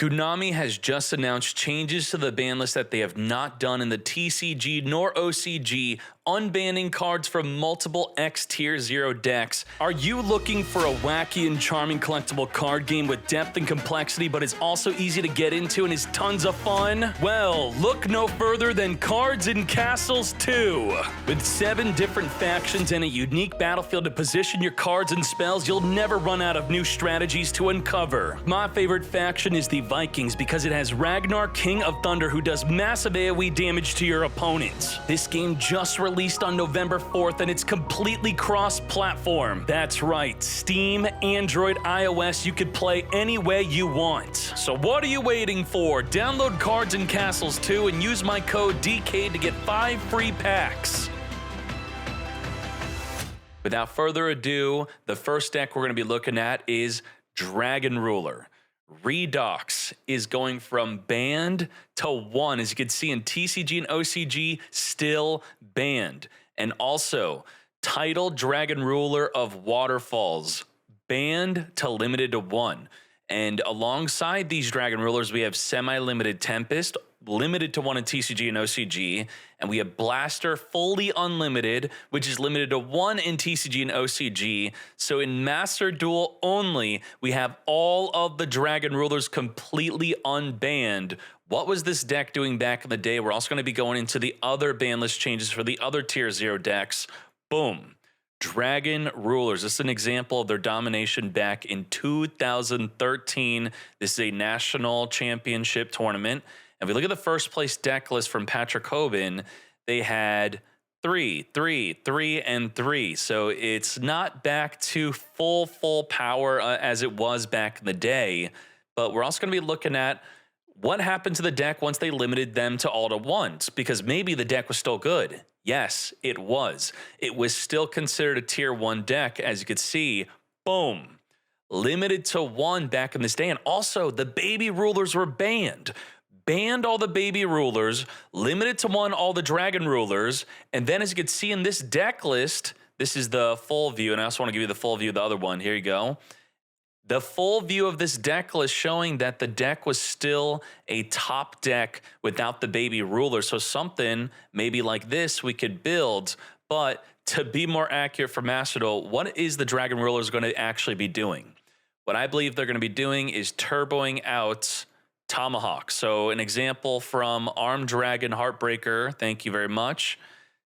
Konami has just announced changes to the ban list that they have not done in the TCG nor OCG, unbanning cards from multiple X Tier 0 decks. Are you looking for a wacky and charming collectible card game with depth and complexity but is also easy to get into and is tons of fun? Well, look no further than Cards and Castles 2. With 7 different factions and a unique battlefield to position your cards and spells, you'll never run out of new strategies to uncover. My favorite faction is the Vikings because it has Ragnar, King of Thunder, who does massive AoE damage to your opponents. This game just released on November 4th and it's completely cross-platform. That's right, Steam, Android, iOS, you could play any way you want. So what are you waiting for? Download Cards and Castles 2 and use my code DK to get 5 free packs. Without further ado, the first deck we're going to be looking at is Dragon Ruler. Redux is going from banned to 1, as you can see in TCG and OCG, still banned. And also, Title Dragon Ruler of Waterfalls, banned to limited to 1. And alongside these Dragon Rulers, we have Semi-Limited Tempest, limited to 1 in TCG and OCG, and we have Blaster fully unlimited, which is limited to 1 in TCG and OCG. So in Master Duel only, we have all of the Dragon Rulers completely unbanned. What was this deck doing back in the day? We're also going to be going into the other ban list changes for the other Tier 0 decks. Boom. Dragon Rulers. This is an example of their domination back in 2013. This is a national championship tournament. If we look at the first place deck list from Patrick Hoban, they had 3, 3, 3, and 3. So it's not back to full power as it was back in the day. But we're also going to be looking at what happened to the deck once they limited them to all to ones, because maybe the deck was still good. Yes, it was. It was still considered a Tier 1 deck, as you could see. Boom. Limited to 1 back in this day. And also, the baby rulers were banned. Banned all the baby rulers, limited to 1 all the dragon rulers, and then as you can see in this deck list, this is the full view, and I also want to give you the full view of the other one. Here you go. The full view of this deck list showing that the deck was still a top deck without the baby ruler. So something maybe like this we could build, but to be more accurate for Master Duel, what is the Dragon Rulers going to actually be doing? What I believe they're going to be doing is turboing out Tomahawk. So an example from Armed Dragon Heartbreaker, thank you very much.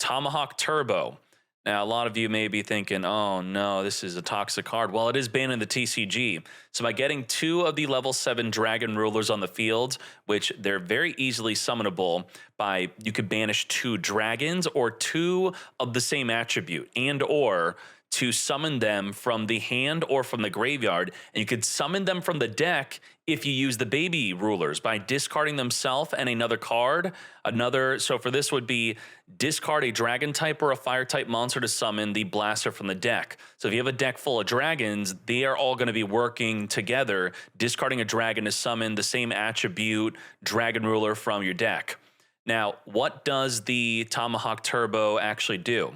Tomahawk Turbo. Now, a lot of you may be thinking, oh no, this is a toxic card. Well, it is banned in the TCG. So by getting 2 of the level 7 Dragon Rulers on the field, which they're very easily summonable by, you could banish 2 dragons or 2 of the same attribute, and or to summon them from the hand or from the graveyard. And you could summon them from the deck if you use the baby rulers by discarding themselves and another card. So for this would be discard a dragon type or a fire type monster to summon the blaster from the deck. So if you have a deck full of dragons, they are all going to be working together, discarding a dragon to summon the same attribute dragon ruler from your deck. Now, what does the Tomahawk Turbo actually do?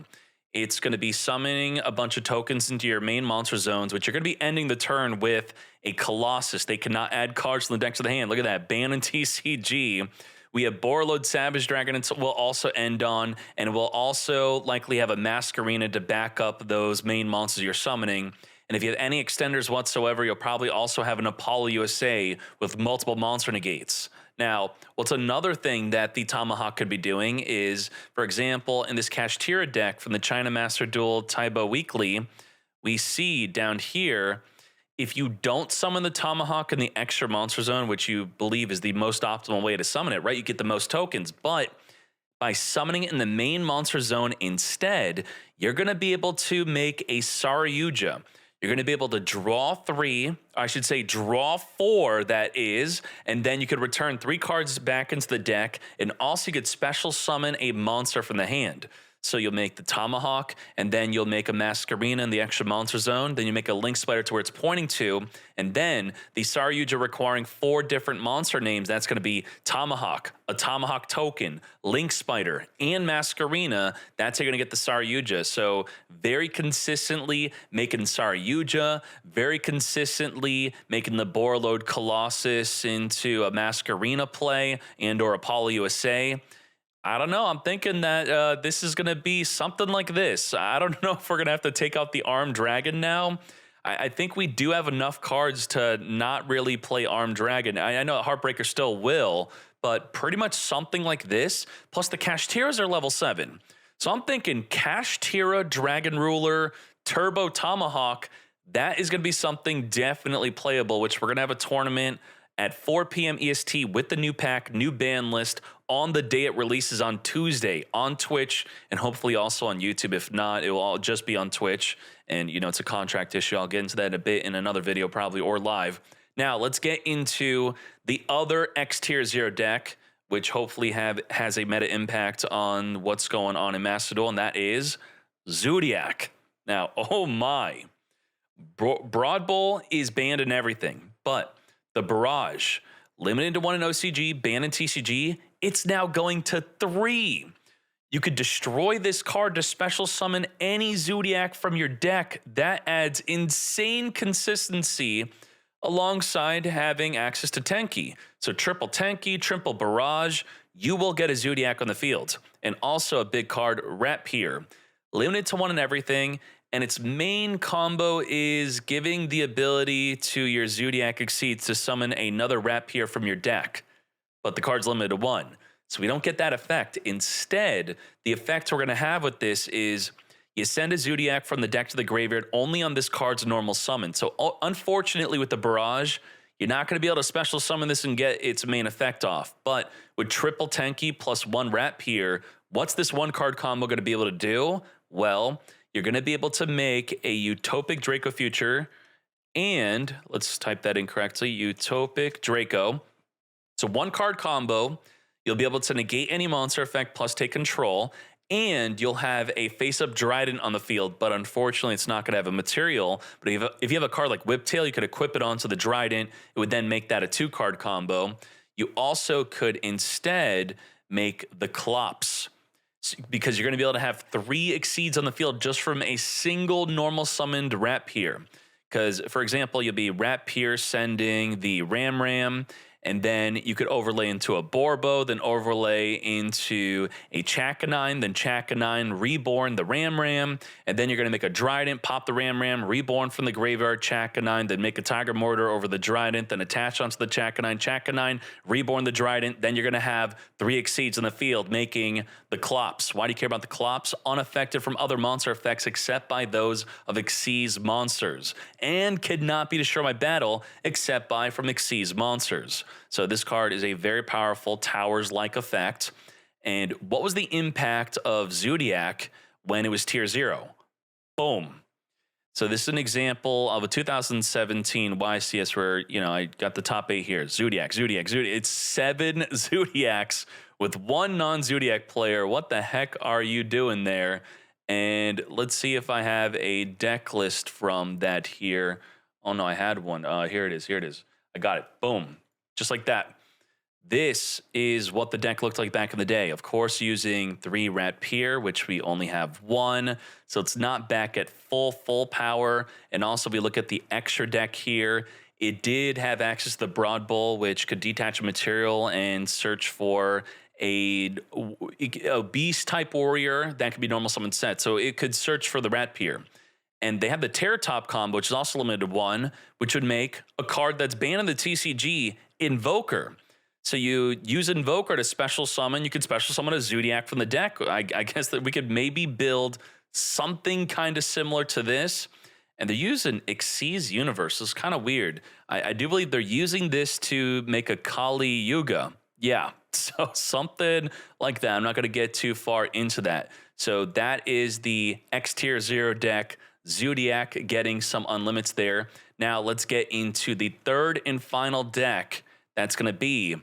It's going to be summoning a bunch of tokens into your main monster zones, which you're going to be ending the turn with a Colossus. They cannot add cards to the decks of the hand. Look at that. Ban in TCG. We have Borreload Savage Dragon it will also end on, and we'll also likely have a Masquerena to back up those main monsters you're summoning. And if you have any extenders whatsoever, you'll probably also have an Apollo USA with multiple monster negates. Now, what's another thing that the Tomahawk could be doing is, for example, in this Kashtira deck from the China Master Duel Taibo Weekly, we see down here, if you don't summon the Tomahawk in the extra monster zone, which you believe is the most optimal way to summon it, right? You get the most tokens, but by summoning it in the main monster zone instead, you're going to be able to make a Saryuja. You're going to be able to draw 3, I should say draw 4, that is, and then you could return 3 cards back into the deck, and also you could special summon a monster from the hand. So you'll make the Tomahawk, and then you'll make a Masquerena in the extra monster zone. Then you make a Link Spider to where it's pointing to, and then the Saryuja requiring 4 different monster names. That's going to be Tomahawk, a Tomahawk token, Link Spider, and Masquerena. That's how you're going to get the Saryuja. So very consistently making Saryuja, very consistently making the Borreload Colossus into a Masquerena play and or Apollo USA. I don't know. I'm thinking that this is going to be something like this. I don't know if we're going to have to take out the Armed Dragon now. I think we do have enough cards to not really play Armed Dragon. I know Heartbreaker still will, but pretty much something like this. Plus the Kashtiras are level 7. So I'm thinking Kashtira, Dragon Ruler, Turbo Tomahawk. That is going to be something definitely playable, which we're going to have a tournament at 4 p.m. EST with the new pack, new ban list on the day it releases on Tuesday on Twitch and hopefully also on YouTube. If not, it will all just be on Twitch. And, you know, it's a contract issue. I'll get into that in a bit in another video probably or live. Now, let's get into the other X Tier 0 deck, which hopefully has a meta impact on what's going on in Master Duel, and that is Zodiac. Now, oh my. Broad Bowl is banned and everything, but the Barrage, limited to 1 in OCG, banned in TCG, it's now going to 3. You could destroy this card to special summon any Zodiac from your deck. That adds insane consistency alongside having access to Tenki. So triple Tenki, triple Barrage, you will get a Zodiac on the field. And also a big card, Rapier, limited to 1 in everything. And its main combo is giving the ability to your Zodiac Exceeds to summon another Rapier from your deck. But the card's limited to 1. So we don't get that effect. Instead, the effect we're going to have with this is you send a Zodiac from the deck to the graveyard only on this card's normal summon. So unfortunately with the Barrage, you're not going to be able to special summon this and get its main effect off. But with triple Tenki plus 1 Rapier, what's this 1 card combo going to be able to do? Well, you're going to be able to make a Utopic Draco Future and, let's type that in correctly, Utopic Draco. So 1 card combo, you'll be able to negate any monster effect plus take control, and you'll have a face-up Dryden on the field, but unfortunately it's not going to have a material. But if you have a card like Whiptail, you could equip it onto the Dryden. It would then make that a 2-card combo. You also could instead make the Clops, because you're going to be able to have 3 Exceeds on the field just from a single normal summoned Rapier. Because, for example, you'll be Rapier sending the Ram, and then you could overlay into a Borbo, then overlay into a Chakanine, then Chakanine, Reborn, the Ram, and then you're going to make a Dryden, pop the Ram, Reborn from the graveyard, Chakanine, then make a Tiger Mortar over the Dryden, then attach onto the Chakanine, Reborn the Dryden, then you're going to have 3 Exceeds in the field, making the Clops. Why do you care about the Clops? Unaffected from other monster effects except by those of Xyz monsters, and cannot be destroyed by battle except by from Xyz monsters. So this card is a very powerful Towers-like effect. And what was the impact of Zodiac when it was tier 0? Boom. So this is an example of a 2017 YCS where, you know, I got the top 8 here. Zodiac. It's 7 Zodiacs with 1 non-Zodiac player. What the heck are you doing there? And let's see if I have a deck list from that here. Oh, no, I had one. Here it is. I got it. Boom. Just like that. This is what the deck looked like back in the day. Of course, using 3 Rapier, which we only have 1. So it's not back at full power. And also, if we look at the extra deck here, it did have access to the Broad Bowl, which could detach a material and search for a beast-type warrior that could be normal summon set. So it could search for the Rapier. And they have the Terror Top combo, which is also limited to 1, which would make a card that's banned in the TCG, Invoker. So you use Invoker to special summon. You could special summon a Zodiac from the deck. I guess that we could maybe build something kind of similar to this. And they're using Xyz Universe. It's kind of weird. I do believe they're using this to make a Kali Yuga. Yeah, so something like that. I'm not going to get too far into that. So that is the X Tier 0 deck. Zodiac getting some unlimits there. Now let's get into the 3rd and final deck. That's going to be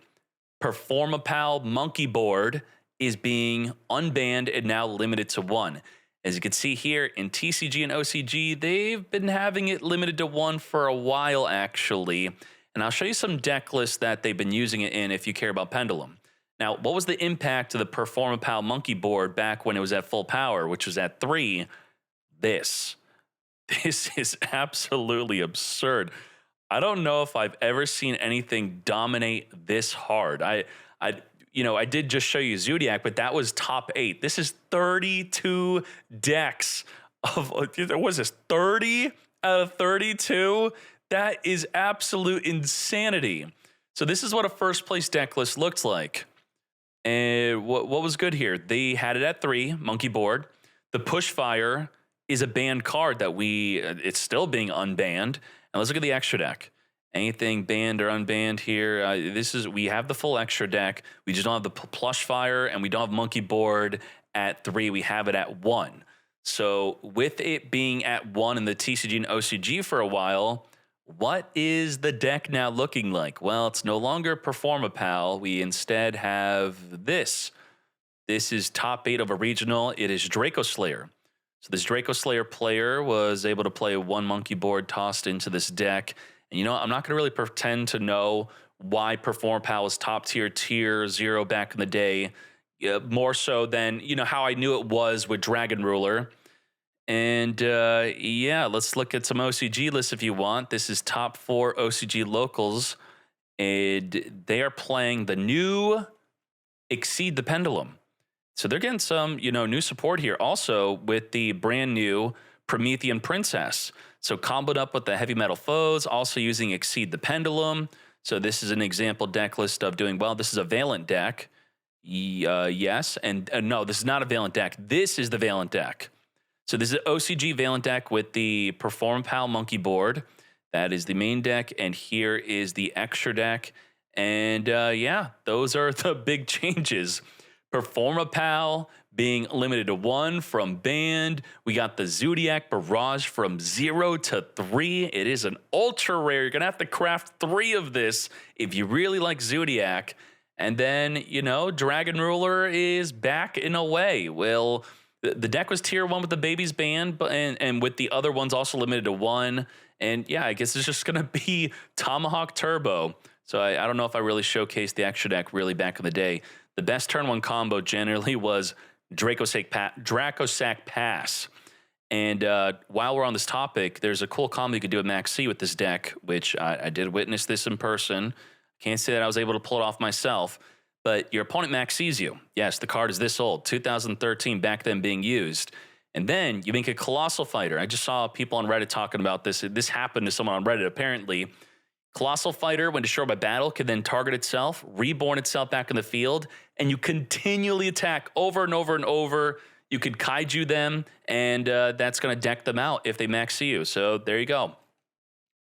Performapal Monkey Board is being unbanned and now limited to 1. As you can see here in TCG and OCG, they've been having it limited to 1 for a while, actually. And I'll show you some deck lists that they've been using it in if you care about Pendulum. Now, what was the impact of the Performapal monkey board back when it was at full power, which was at 3? This is absolutely absurd. I don't know if I've ever seen anything dominate this hard. I did just show you Zodiac, but that was top 8. This is 32 decks of, what was this, 30 out of 32? That is absolute insanity. So this is what a first place deck list looked like. And what was good here? They had it at 3, monkey board. The Pushfire is a banned card that it's still being unbanned. And let's look at the extra deck. Anything banned or unbanned here? We have the full extra deck. We just don't have the Plushfire, and we don't have monkey board at 3. We have it at 1. So with it being at 1 in the TCG and OCG for a while, what is the deck now looking like? Well, it's no longer Performapal. We instead have this. This is top 8 of a regional. It is Draco Slayer. So this Draco Slayer player was able to play 1 monkey board tossed into this deck. And I'm not going to really pretend to know why Performapal was top tier 0 back in the day. More so than, how I knew it was with Dragon Ruler. And yeah, let's look at some OCG lists if you want. This is top 4 OCG locals. And they are playing the new Exceed the Pendulum. So they're getting some, new support here. Also with the brand new Promethean Princess. So comboed up with the Heavy Metal Foes, also using Exceed the Pendulum. So this is an example deck list of doing well. This is a Valent deck. Yes, and no, this is not a Valent deck. This is the Valent deck. So this is an OCG Valent deck with the Performapal monkey board. That is the main deck, and here is the extra deck. And yeah, those are the big changes. Performapal being limited to 1 from banned. We got the Zodiac Barrage from 0 to 3. It is an ultra rare. You're going to have to craft 3 of this if you really like Zodiac. And then, Dragon Ruler is back in a way. Well, the deck was tier 1 with the babies banned, and with the other ones also limited to 1. And yeah, I guess it's just going to be Tomahawk Turbo. So I don't know if I really showcased the extra deck really back in the day. The best turn 1 combo generally was Dracosac Pass. And while we're on this topic, there's a cool combo you could do with Max C with this deck, which I did witness this in person. Can't say that I was able to pull it off myself, but your opponent Max sees you. Yes, the card is this old, 2013, back then being used. And then you make a Colossal Fighter. I just saw people on Reddit talking about this. This happened to someone on Reddit, apparently. Colossal Fighter, when destroyed by battle, can then target itself, reborn itself back in the field, and you continually attack over and over and over. You could kaiju them, and that's going to deck them out if they max see you. So there you go.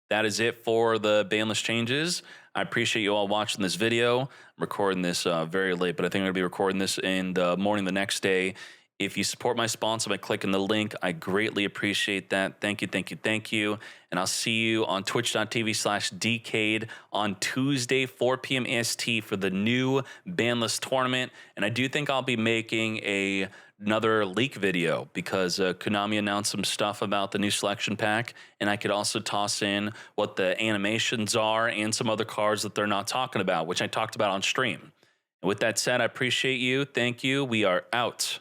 That is it for the ban list changes. I appreciate you all watching this video. I'm recording this very late, but I think I'm going to be recording this in the morning the next day. If you support my sponsor by clicking the link, I greatly appreciate that. Thank you, thank you, thank you. And I'll see you on twitch.tv/Decade on Tuesday, 4 p.m. EST for the new ban list tournament. And I do think I'll be making another leak video because Konami announced some stuff about the new selection pack. And I could also toss in what the animations are and some other cards that they're not talking about, which I talked about on stream. And with that said, I appreciate you. Thank you. We are out.